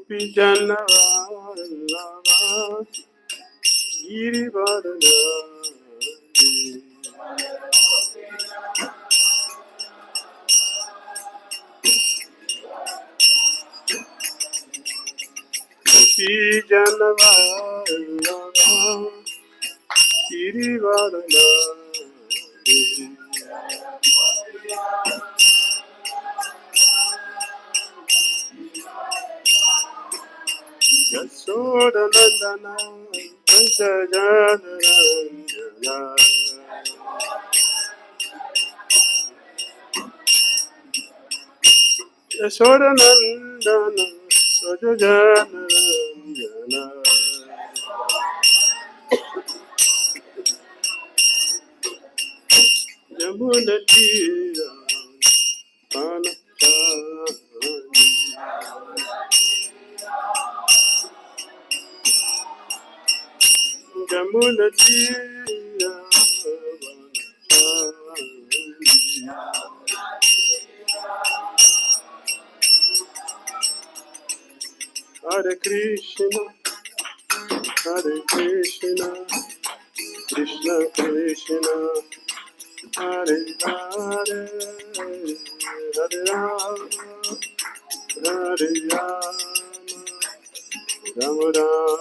Gopi Jana Vallabha Girivardhari Gopi Jana Vallabha Girivardhari Yasoda Nandana Jajana Ranjana Yasoda Nandana Jajana Ranjana Yamuna Dhira Panachani Yamuna Dhira Hare Krishna, Hare Krishna, Krishna Krishna, Hare Hare, Hare Rama, Hare Rama, Rama Rama,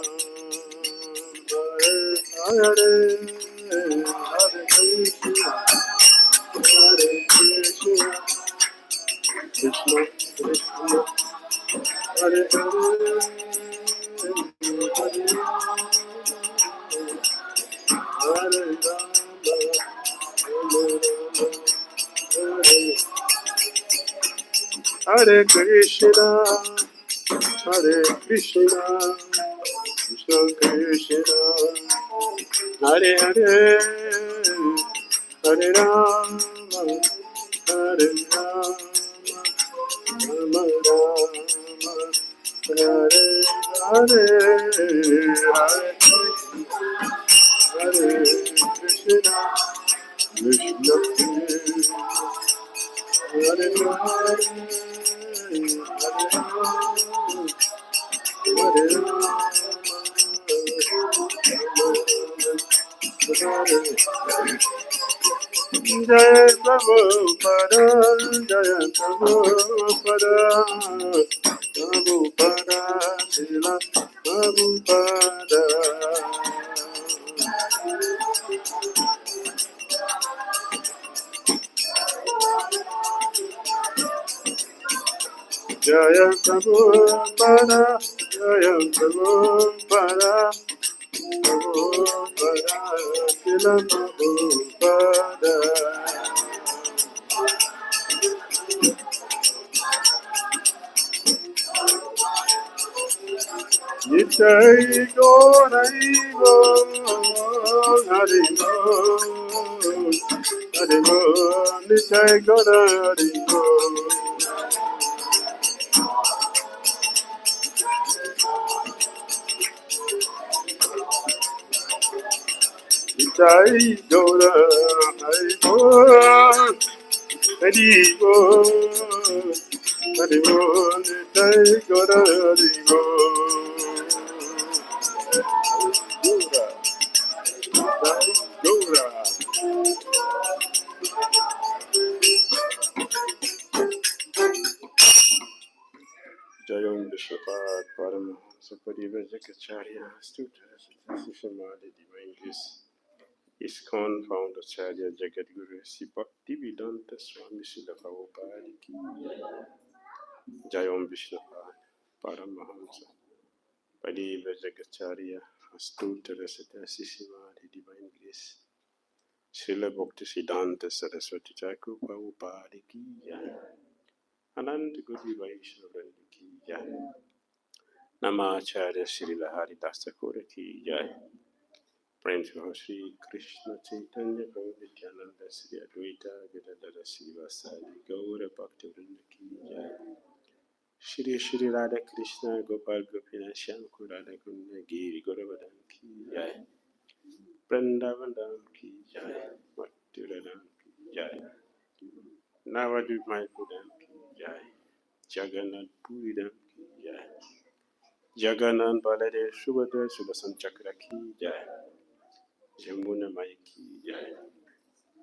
Hare Hare, Hare Krishna, Hare Krishna, Krishna Krishna, Hare Hare, Hare Hare Hare Krishna, Hare Krishna, Krishna Krishna, Hare Hare, Hare Rama, Hare Rama, Rama Rama, Hare Hare, Hare Hare Krishna, Krishna Krishna, Hare Hare, Hare Rama, Jaya Prabhupada, Jaya Prabhupada, Prabhupada, Srila Prabhupada. Jaya Prabhupada, Jaya Prabhupada, Prabhupada, Srila Prabhupada. Nitai Gauraiva, Hari Bol, Hari Bol, Nitai Gauraiva. Nitai Gaura, Hari Bol, Hari Bol, Hari Bol, Nitai Gauraiva. Dhira. Jayom Vishwapad Paramahamsa Parivajakacarya Stutra Sifamadi Divine Bliss ISKCON Founder Acharya Jagat Guru Sri Bhakti Vedanta Swami Srila Prabhupada Ki Jayom Vishwapad Paramahamsa Parivajakacarya Stutra Sifamadi Divine Bliss Srila Bhakti Siddhanta Saraswati Thakur Prabhupada Ki Anand Guru Vaishnava Ki Jai Namacharya Srila Haridas Thakur Ki Jai प्रेम से हो श्री कृष्ण चैतन्य प्रभु नित्यानंद श्री अद्वैता गदाधर श्रीवासादि गौर भक्तवृंद की जय। श्री श्री राधा कृष्ण गोपाल गोपीनाथ श्याम को राधा कुंड गिरि गोवर्धन की जय। वृंदावन धाम की जय। मथुरा धाम की जय। नवद्वीप मायापुर धाम की जय। जगन्नाथ पुरी धाम की जय। Jaganan Balade Subhadra Sudasan Chakra ki jai. Jamuna Mai ki jai.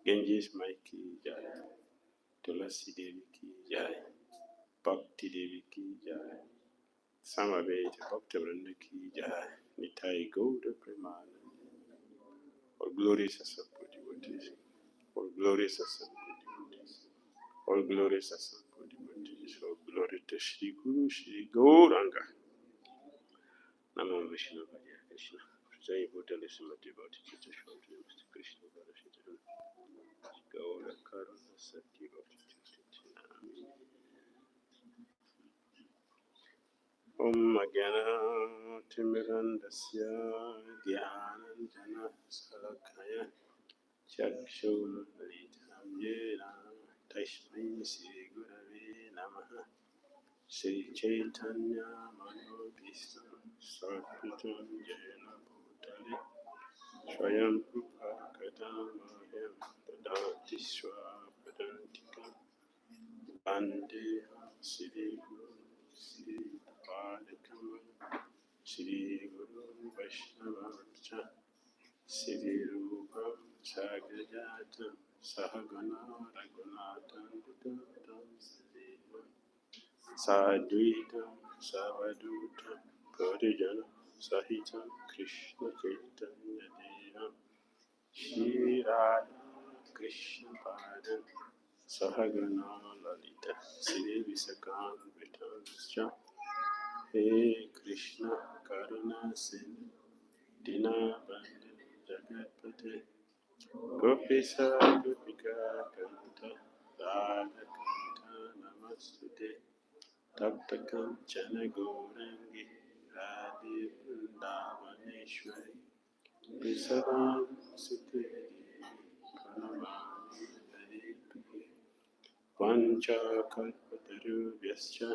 Genjis Mai ki jai. Tulasi Devi ki jai. Bhakti Devi ki jai. Samaveta Bhakta Vrinda ki jai. Nitai Gauda Premanand. All glorious Asapur devotees. All glorious Asapur devotees. All glorious Asapur devotees. All glory to Shri Guru Shri Gauranga. Namo Vishnu Padya Krishna. Jai Bhutale Srimati Bhakti Chitra Shri Mr. Krishna Bharashitara. Gaura Karuna Sati Bhakti Chitra. Om Agana Timirandasya Dhyananjana Salakaya Chakshur Litam Yena Tashmai Sri Gurave Namaha Sri Chaitanya Manobhistam Sarpitam Jena Bhutale Swayam Rupa Kadamahyam Dadati Swapadantika Bande Sri Guru Sri Padakam Sri Guru Vaishnava Sri Rupa Sagrajata Sahagana Raghunathan Buddhatam Sri Sadhuita Savaduta Pradijana Sahita Krishna Chaitanya Deva Shri Radha Krishna Pada Sahagana Lalita Sri Visakam Vitascha He Krishna Karuna Sindhu Dina Bandhu Jagatpate Gopisa Gopika Kanta Radha Kanta Namaste Tapta Kanchana Gourangi Radhe Vrindavaneshwari Visavam Sute Pranamami Hare Priye Vancha Kalpatarubhyascha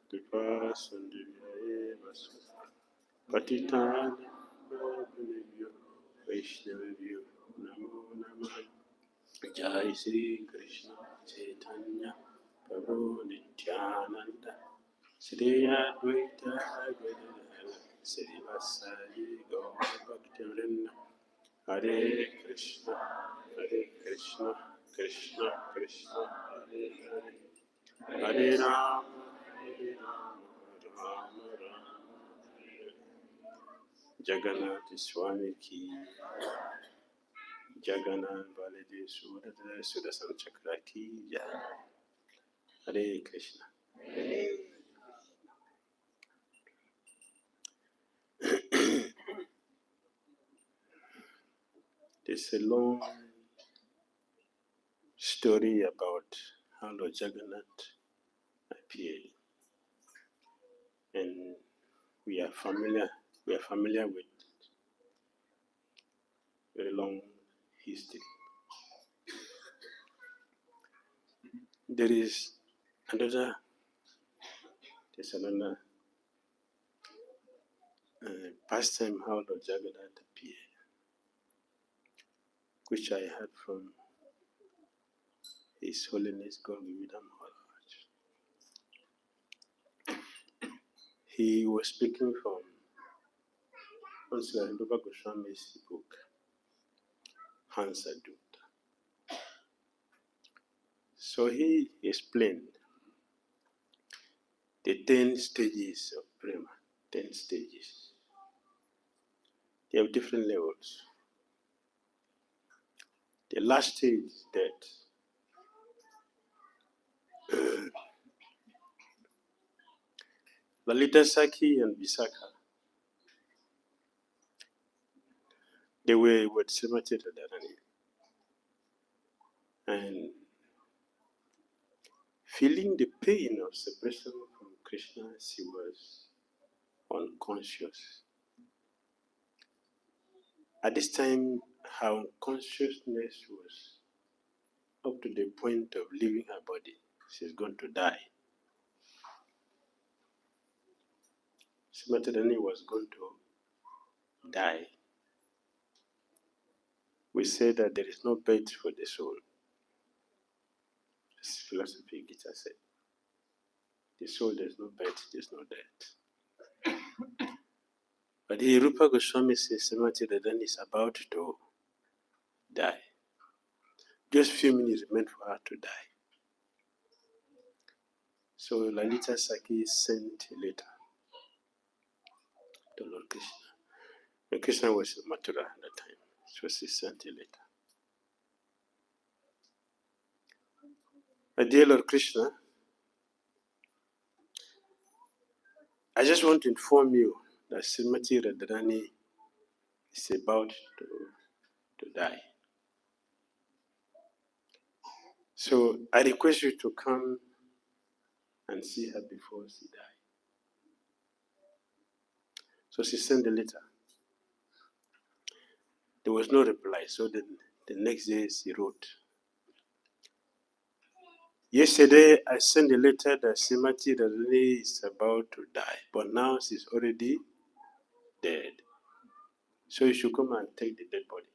Kripa Sundivya Vasu Patitana Bhavanebhyo Vaishnavibhyo Namo Namah Jai Sri Krishna Chaitanya Prabhu Nityananda Shri Advaita Gadadhara Shri Vasari Gaura Bhaktivinoda Hare Krishna Krishna Krishna Hare Hare Hare Rama Rama Rama Jagannath Swami ki Jagannath Balade Sudhara Sudasan Chakra ki Jai. Hare Krishna. There's a long story about how Lord Jagannath appeared, and we are familiar with very long history. There's another pastime how Lord Jagannath appeared, which I heard from His Holiness Gauranga Maharaj. He was speaking from Sri Goswami's book, Hansa Dutta. So he explained the 10 stages of prema, 10 stages. They have different levels. The last stage is that Lalita Saki and Visakha, they were with Srimati Radharani. And feeling the pain of separation from Krishna, she was unconscious. At this time, her unconsciousness was up to the point of leaving her body. She's going to die. Srimati Radharani was going to die. We say that there is no birth for the soul. As philosophy Gita said. The soul, there's no birth, there's no death. But here Rupa Goswami says Srimati Radharani is about to die. Just few minutes remain for her to die. So Lalita Saki sent a letter to Lord Krishna. Lord Krishna was in Mathura at that time. So she sent a letter. Dear Lord Krishna, I just want to inform you that Srimati Radharani is about to die. So I request you to come and see her before she dies. So she sent a letter. There was no reply. So the next day she wrote, yesterday I sent a letter that Srimati Radharani is about to die, but now she's already dead. So you should come and take the dead body.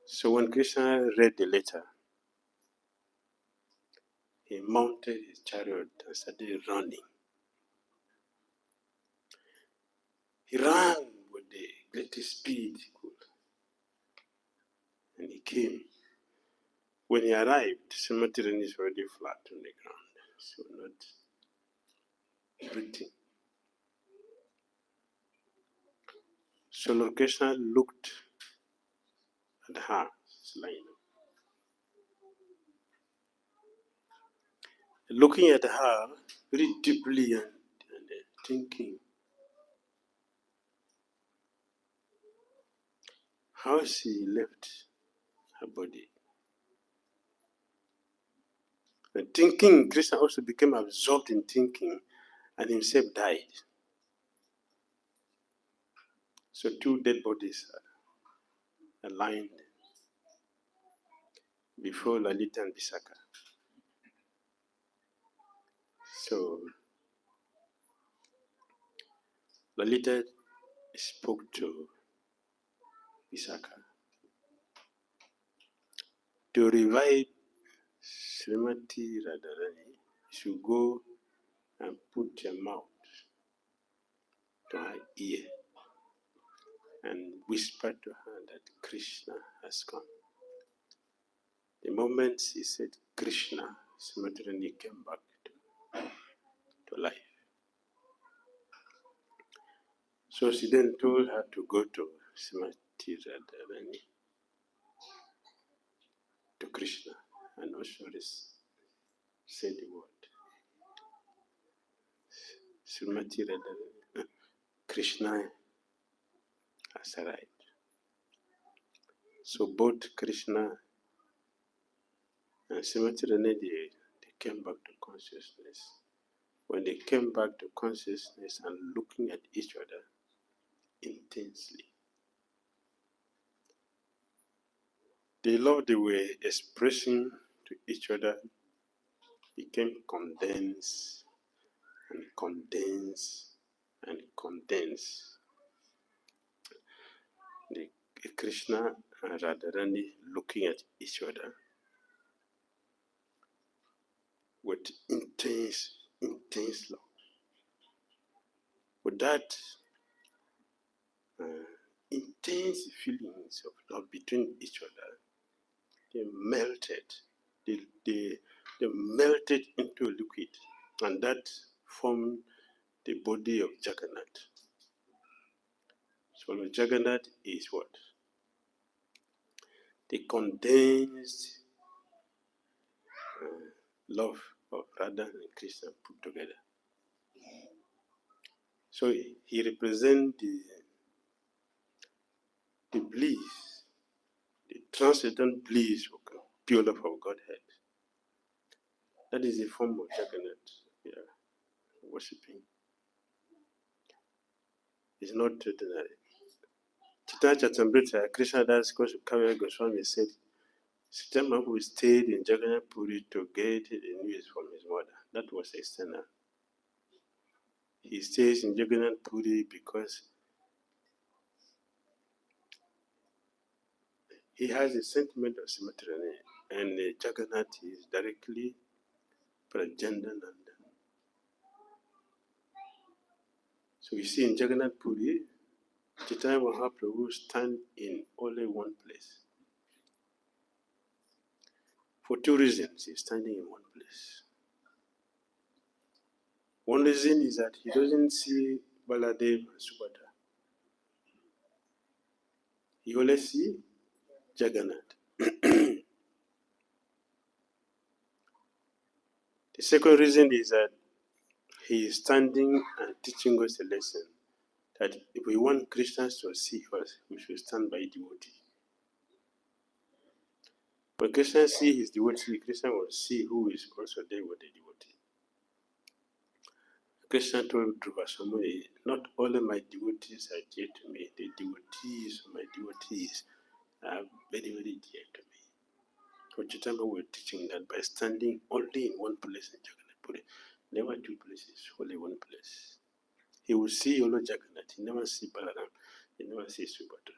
So when Krishna read the letter, he mounted his chariot and started running. He ran with the greatest speed he could. And he came. When he arrived, Srimati Radharani is already flat on the ground. So not breathing. So Lord Krishna looked at her, lying. Looking at her very deeply and thinking how she left her body. And thinking, Krishna also became absorbed in thinking and himself died. So two dead bodies are lying before Lalita and Visakha. So Lalita spoke to Visakha to revive Srimati Radharani. You should go and put your mouth to her ear and whisper to her that Krishna has come. The moment she said Krishna, Srimati Radharani came back to life. So she then told her to go to Srimati Radharani, to Krishna, and also say the word. Srimati Radharani, Krishna has arrived. So both Krishna and Srimati Radharani, they came back to consciousness. When they came back to consciousness and looking at each other intensely, the love they were expressing to each other became condensed and condensed and condensed. The Krishna and Radharani looking at each other with intense love. With that intense feelings of love between each other, they melted. They melted into a liquid, and that formed the body of Jagannath. So Jagannath is what? The condensed love of Radha and Krishna put together. So he represents the bliss, the transcendent bliss of pure love of Godhead. That is the form of Jagannath we are worshipping. It's not ordinary. Chaitanya Charitamrita, Krishna Das Kavya Goswami said, Chaitanya Mahaprabhu stayed in Jagannath Puri to get the news from his mother. That was external. He stays in Jagannath Puri because he has a sentiment of symmetry, and Jagannath is directly Prajandananda. So you see in Jagannath Puri, Chaitanya Mahaprabhu stand in only one place. For two reasons, he's standing in one place. One reason is that he doesn't see Baladev and Subhadra. He only sees Jagannath. The second reason is that he is standing and teaching us a lesson that if we want Christians to see us, we should stand by devotee. When Christians see his devotee, Christian will see who is also there with the devotee. Krishna told Dhruva Swami, not all of my devotees are dear to me. The devotees of my devotees are very, very dear to me. So Chaitanya were teaching that by standing only in one place in Jagannath Puri, never two places, only one place. He will see Yolo Jagannath, he never see Balaram, he never see Subhadra.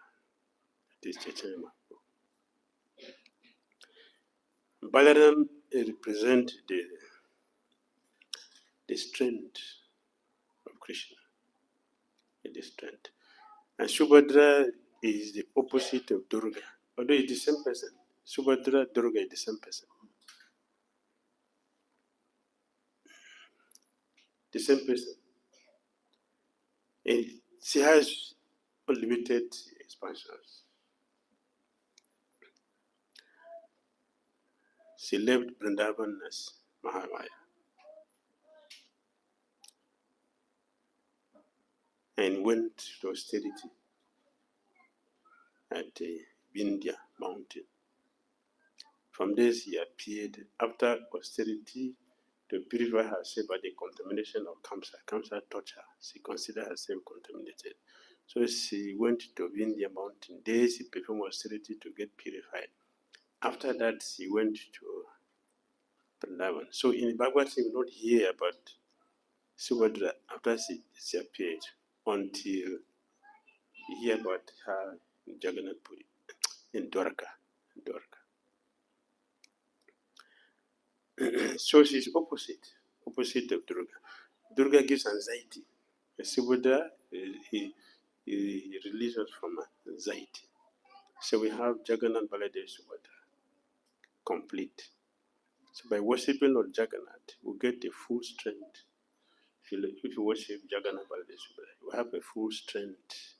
That is Chaitanya Mahaprabhu. Balaram represents the strength of Krishna, the strength. And Subhadra is the opposite of Durga. Although it's the same person. Subhadra, Durga is the same person. The same person. And she has unlimited expansions. She left Vrindavan as Mahamaya and went to austerity at the Vindhya mountain. From there she appeared after austerity to purify herself by the contamination of Kamsa. Kamsa touched her. She considered herself contaminated. So she went to Vindhya mountain. There she performed austerity to get purified. After that, she went to Vrindavan. So in Bhagavad we will not hear about Subhadra after she appeared until you hear about her in Jagannath Puri, in Dwarka. So she's opposite of Durga. Durga gives anxiety. Subhadra, he releases us from anxiety. So we have Jagannath Baladev Subhadra, complete. So by worshipping Lord Jagannath, we get the full strength. If you worship Jagannath Baladev Subhadra, you have a full strength,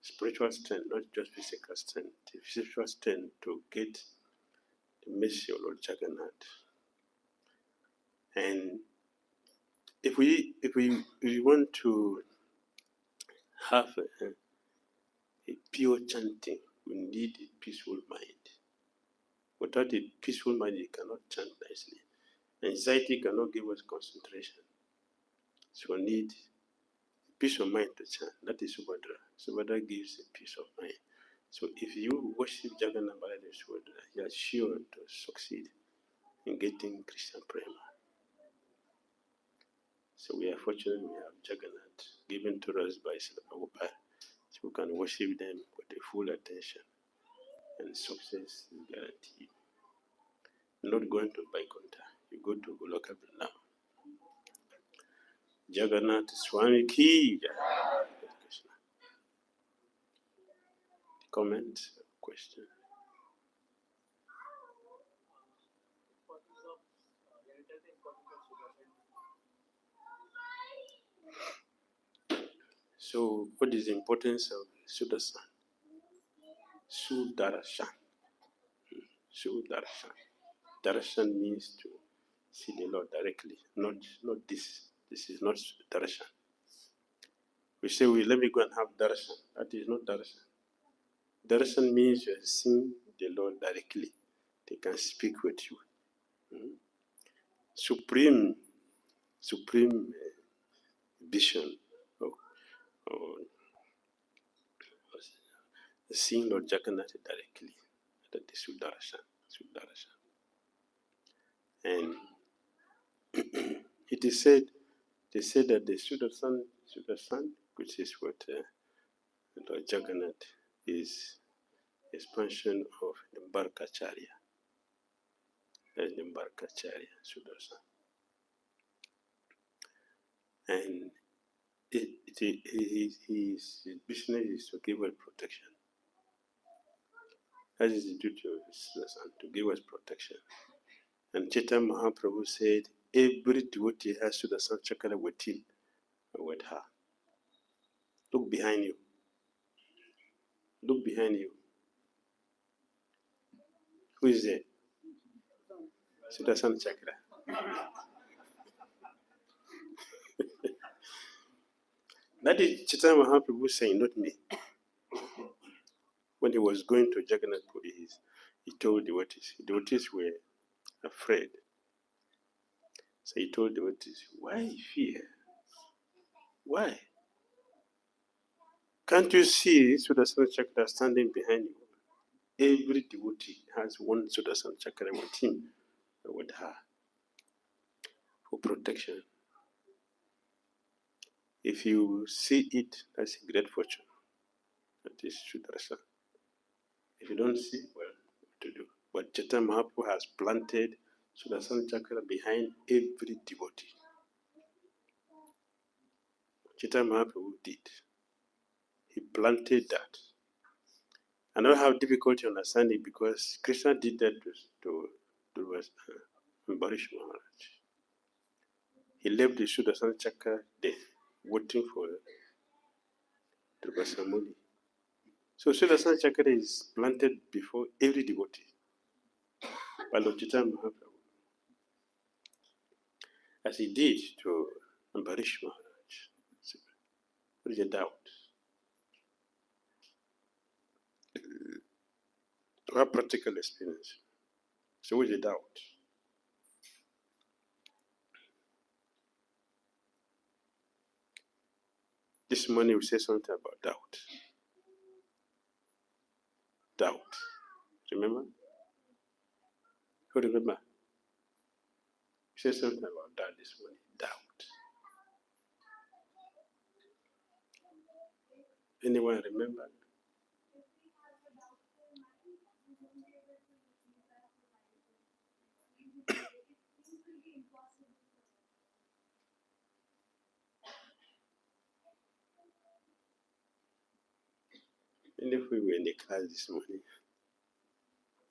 spiritual strength, not just physical strength. The physical strength to get the mercy of Lord Jagannath. And if we want to have a pure chanting, we need a peaceful mind. Without a peaceful mind, you cannot chant nicely. Anxiety cannot give us concentration. So we need peace of mind to chant. That is Subhadra. Subhadra gives a peace of mind. So if you worship Jagannath Baladev Subhadra, you are sure to succeed in getting Krishna Prema. So we are fortunate we have Jagannath given to us by Srila Prabhupada. So we can worship them with a full attention. And success is guaranteed. You're not going to Vaikuntha. You go to Goloka Vrindavan. Jagannath Swami Ki. Krishna. Comment, question. So, what is the importance of Sudarshan? Sudarshan. Sudarshan. Darshan means to see the Lord directly, not this. This is not darshan. We say, let me go and have darshan. That is not darshan. Darshan means you are seeing the Lord directly. They can speak with you. Supreme vision of seeing Lord Jagannath directly. That is Sudarshan. And it is said, they say that the Sudarshan, which is what Lord Jagannath is expansion of the Nimbarkacharya. That is Nimbarkacharya, Sudarshan. And his business is to give us protection. That is the duty of his son, to give us protection. And Chaitanya Mahaprabhu said, every devotee has to the Sudarshan Chakra with him or with her. Look behind you. Look behind you. Who is there? Sudarshan Chakra. That is Chaitanya Mahaprabhu saying, not me. When he was going to Jagannath Puri, he told devotees were afraid. So he told devotees, why fear? Why? Can't you see Sudarshan Chakra standing behind you? Every devotee has one Sudarshan Chakra with him or with her for protection. If you see it, that's a great fortune. That is Sudarshan. If you don't see, well, what to do? But Chaitanya Mahaprabhu has planted Sudarshan Chakra behind every devotee. Chaitanya Mahaprabhu did. He planted that. I know how difficult to understand it because Krishna did that to Ambarish Maharaj. He left the Sudarshan Chakra there, waiting for Durvasa Muni. So Sudarshan Chakra is planted before every devotee. By Lord Chaitanya Mahaprabhu, as he did to Ambarish Maharaj. So, what is the doubt? To have practical experience. So what is the doubt? This morning we say something about doubt. Doubt. Remember? Who remember? We said something about that this morning. Doubt. Anyone remember? And if we were in the class this morning,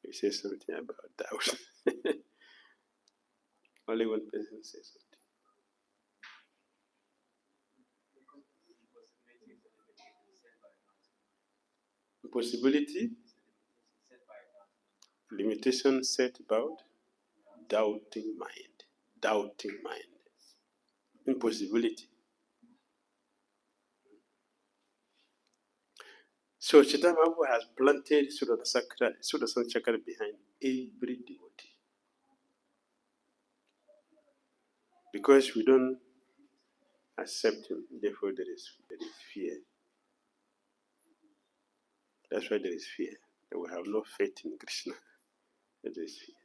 we said something about doubt. Only one person said something. Possibility, limitation set about doubting mind. Doubting mind. Impossibility. So Chaitanya Mahaprabhu has planted Sudarshan Chakra behind every devotee. Because we don't accept him, therefore there is fear. That's why there is fear. That we have no faith in Krishna. That there is fear.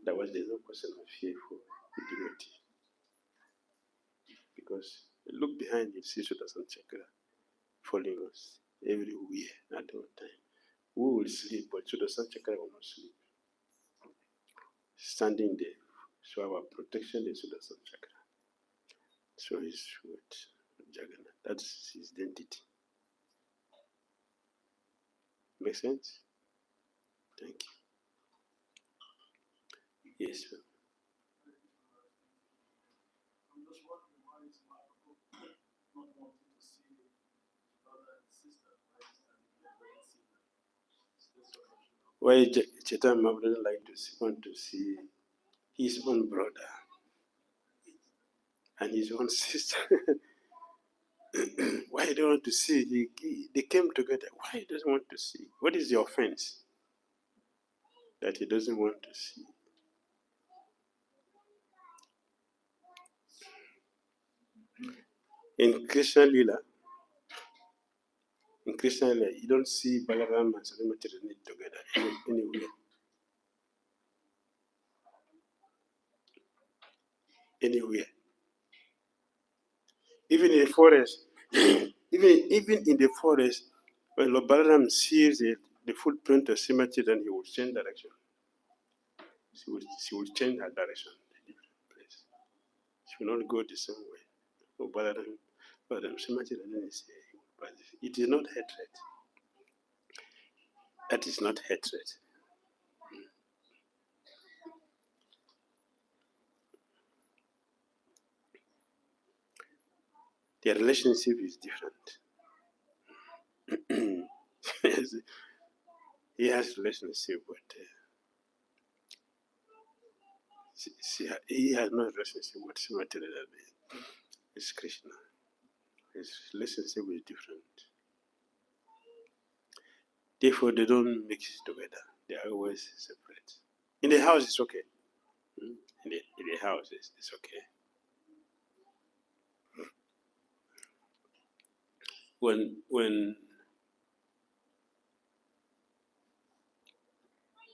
Otherwise there is no question of fear for the devotee. Because look behind you, see Sudarshan Chakra following us everywhere at all time. We will sleep, but Sudarshan Chakra will not sleep. Standing there. So our protection is Sudarshan Chakra. So he's what? Jagannath. That's his identity. Make sense? Thank you. Yes, sir. I'm just wondering why is Michael not wanting to see brother and sister Why Chaitanya Mahaprabhu doesn't like to want to see his own brother and his own sister? Why he don't want to see? They came together. Why he doesn't want to see? What is the offense that he doesn't want to see? In Krishna Lila, you don't see Balaram and Sarimati together anywhere. Anywhere. Even in the forest, even in the forest, when Lord Balaram sees the footprint of Srimati, then he will change direction. She will change her direction to a different place. She will not go the same way. Balaram, but it is not hatred. That is not hatred. Their relationship is different. He has relationship with he has no relationship with Srimati Radharani. It's Krishna. His relationship is different. Therefore, they don't mix together. They are always separate. In the house, it's okay. In the house, it's okay. When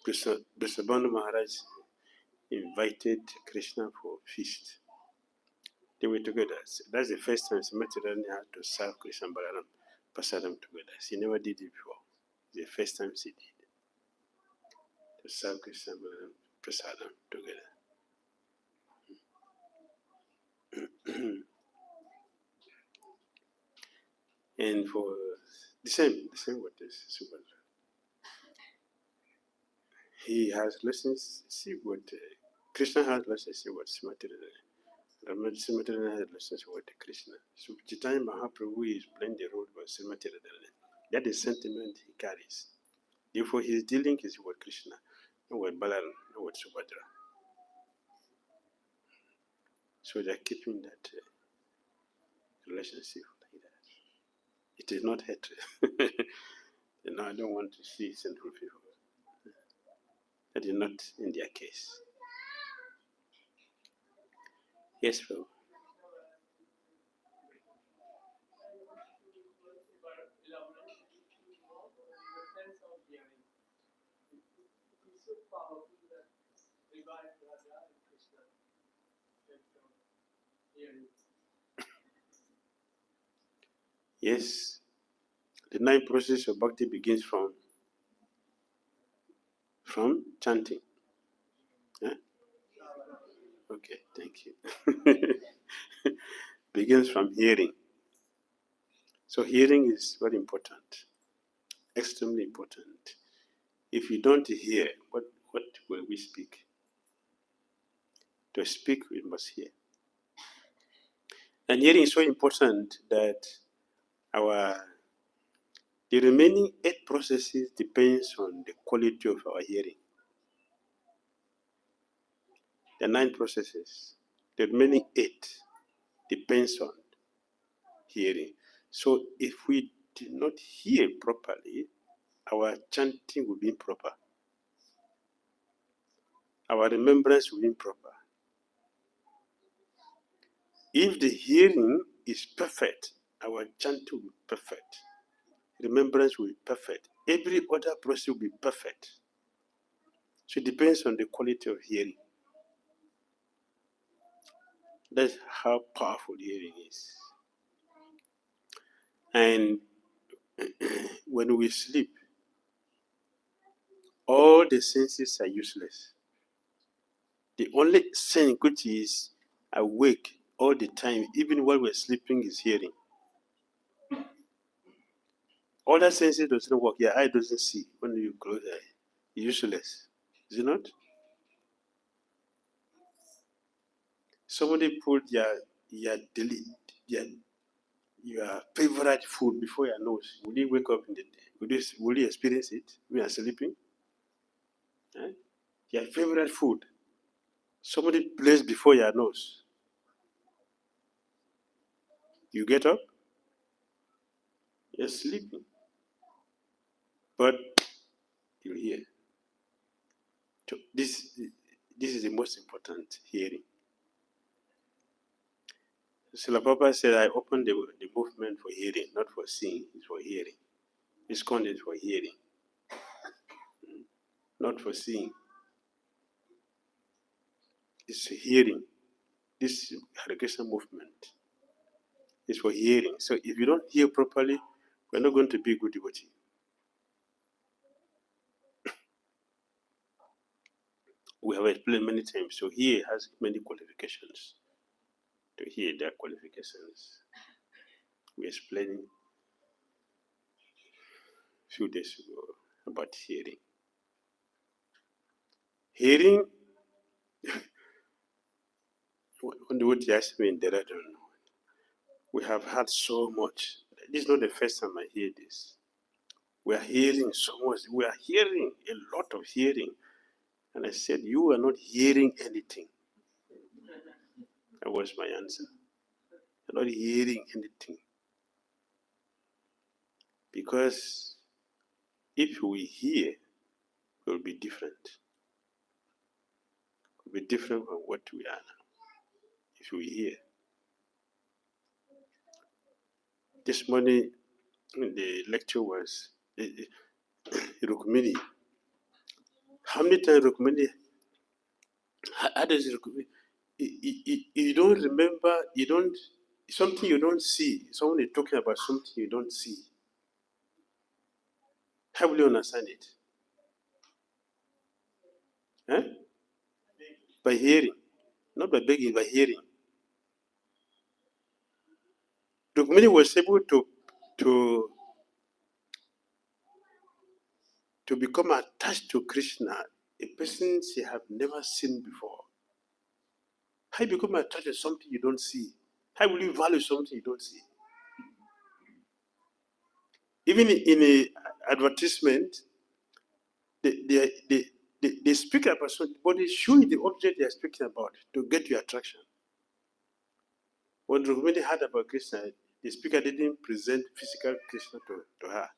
Brisabanu Maharaj invited Krishna for a feast, they were together. That's the first time Srimati Radharani had to serve Krishna Balaram Prasadam together. She never did it before. The first time she did to serve Krishna Balaram Prasadam together. And for the same with this Subhadra. He has relationship with Krishna has relationship with Srimati Radharani. Srimati Radharani has relationship with Krishna. So Chaitanya Mahaprabhu is playing the role of Srimati Radharani. That is sentiment he carries. Therefore, his dealing is with Krishna, not with Balaram, not with Subhadra. So they are keeping that relationship like that. It is not hatred. I don't want to see sinful people. That is not in their case. Yes, Prabhu. Yes, the ninth process of bhakti begins from chanting. Huh? Okay, thank you. Begins from hearing. So hearing is very important, extremely important. If you don't hear, what will we speak? To speak, we must hear. And hearing is so important that the remaining 8 processes depends on the quality of our hearing. The 9 processes, the remaining 8 depends on hearing. So if we did not hear properly, our chanting will be improper. Our remembrance will be improper. If the hearing is perfect, our chanting will be perfect. Remembrance will be perfect. Every other process will be perfect. So it depends on the quality of hearing. That's how powerful hearing is. And when we sleep, all the senses are useless. The only sense which is awake all the time, even while we're sleeping, is hearing. All that senses does not work. Your eye doesn't see when you close your eye. Useless. Is it not? Somebody put your favorite food before your nose. Will you wake up in the day? Will you experience it when you are sleeping? Eh? Your favorite food. Somebody placed before your nose. You get up, you're sleeping. But you hear. So this is the most important hearing. Srila Prabhupada said, I opened the movement for hearing, not for seeing, it's for hearing. It's content for hearing, not for seeing. It's hearing. This Hare Krishna movement is for hearing. So if you don't hear properly, we're not going to be good devotee. We have explained many times. So here has many qualifications to hear their qualifications. We explained a few days ago about hearing. Hearing, when the word Yasmin, Dhira, don't know. We have heard so much. This is not the first time I hear this. We are hearing so much. We are hearing a lot of hearing. And I said, you are not hearing anything. That was my answer. You're not hearing anything. Because if we hear, it will be different. It will be different from what we are now. If we hear. This morning, the lecture was Rukmini. How many times Rukmini? How does Rukmini? You don't remember, you don't, something you don't see. Someone is talking about something you don't see. How will you understand it? Huh? By hearing. Not by begging, by hearing. Rukmini was able to become attached to Krishna, a person she had never seen before. How you become attached to something you don't see? How will you value something you don't see? Even in an advertisement, they speak about something, but they show you the object they are speaking about to get your attraction. When Rukmini heard about Krishna, the speaker didn't present physical Krishna to her,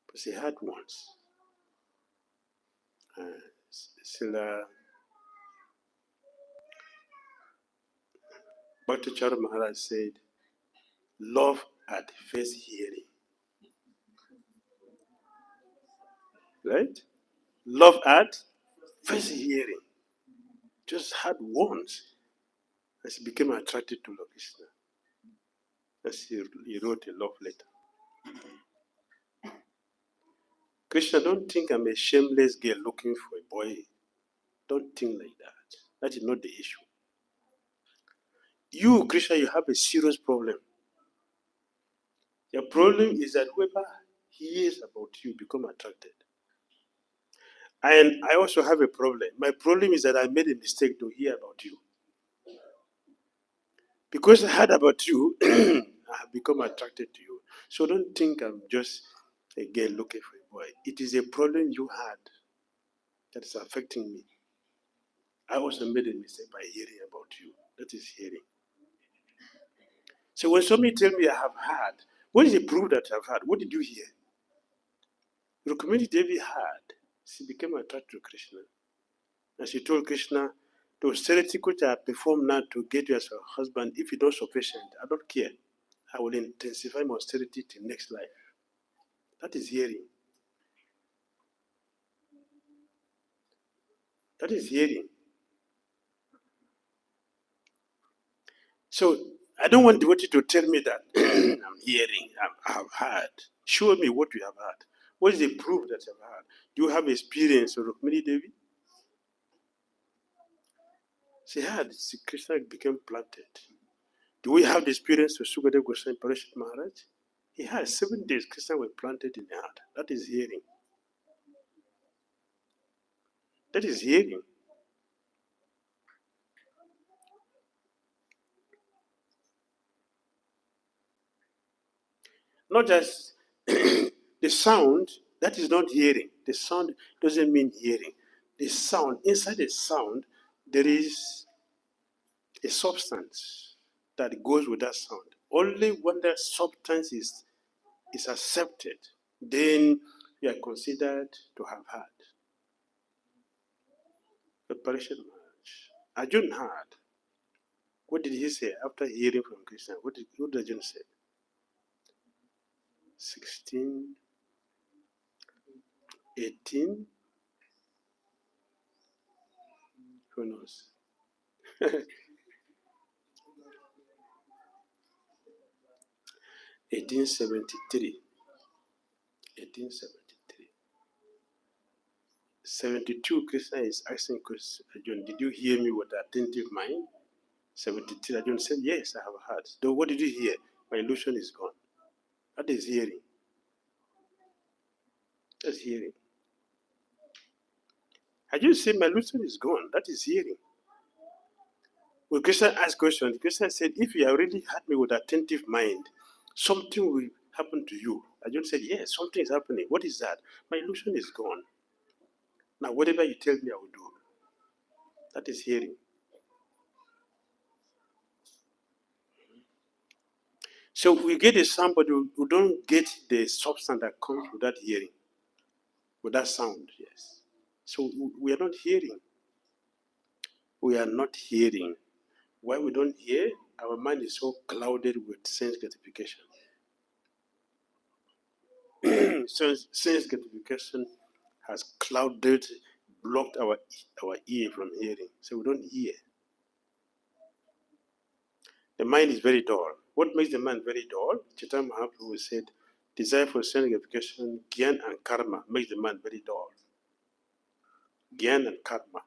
but she heard once. Srila Bhakti Maharaj said, love at first hearing. Right? Love at first hearing. Just had once. And she became attracted to Lord Krishna. As he wrote a love letter. Krishna, don't think I'm a shameless girl looking for a boy. Don't think like that. That is not the issue. You, Krishna, you have a serious problem. Your problem is that whoever hears about you become attracted. And I also have a problem. My problem is that I made a mistake to hear about you. Because I heard about you, I have become attracted to you. So don't think I'm just a girl looking for a boy. It is a problem you had that is affecting me. I also made a mistake by hearing about you. That is hearing. So when somebody tells me I have heard, what is the proof that I have heard? What did you hear? Rukmini Devi heard. She became attracted to Krishna. And she told Krishna, the austerity which I perform now to get you as a husband, if it's not sufficient, I don't care. I will intensify my austerity till next life. That is hearing. That is hearing. So I don't want devotee to tell me that I'm hearing, I have heard. Show me what you have heard. What is the proof that you have heard? Do you have experience of Rukmini Devi? She had. Krishna became planted. Do we have the experience of Sukadev Goswami Parashit Maharaj? He had 7 days. Krishna was planted in the heart. That is hearing. That is hearing. Not just the sound, that is not hearing. The sound doesn't mean hearing. The sound, inside the sound, there is a substance that goes with that sound. Only when that substance is accepted, then you are considered to have heard. Preparation marriage. Arjun heard. What did he say after hearing from Krishna? What did Arjun say? 16, 18, who knows? 1873. 1873. 72, Krishna is asking Arjun, did you hear me with attentive mind? 73. Arjuna said, yes, I have heard. Though, what did you hear? My illusion is gone. That is hearing. That's hearing. Arjuna said, my illusion is gone. That is hearing. When Krishna asked question, Krishna said, if you have really heard me with attentive mind, something will happen to you. Arjuna said, yes, something is happening. What is that? My illusion is gone. Now, whatever you tell me, I will do. That is hearing. So we get a somebody who don't get the substance that comes with that hearing, with that sound, yes. So we are not hearing. We are not hearing. Why we don't hear? Our mind is so clouded with sense gratification. Sense gratification has clouded, blocked our ear from hearing. So we don't hear. The mind is very dull. What makes the mind very dull? Chaitanya Mahaprabhu said, desire for sense gratification, gyan and karma makes the mind very dull. Gyan and karma.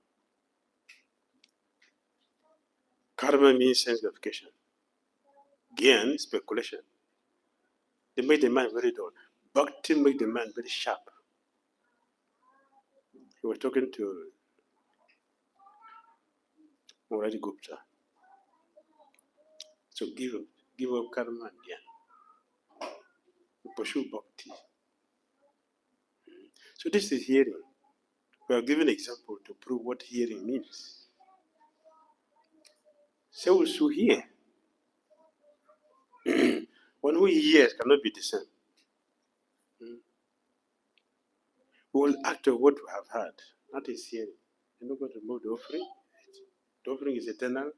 Karma means sense gratification. Gyan, speculation. They make the mind very dull. Bhakti make the mind very sharp. We were talking to Murari Gupta. So give up karma and gyan. Pursue bhakti. So this is hearing. We are giving an example to prove what hearing means. So we should hear. One who hears cannot be the same. We will act on what we have heard. That is hearing. You're not going to remove the offering. The offering is eternal.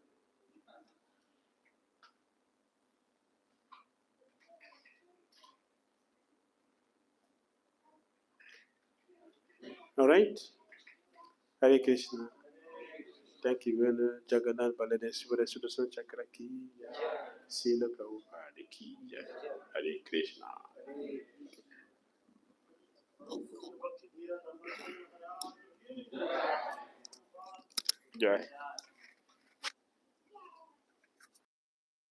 All right? Hare Krishna. Thank you, Vena. Jagannath Balade Sivara Sudasan Chakra ki. Sila Prabhupada ki. Hare Krishna. Jai.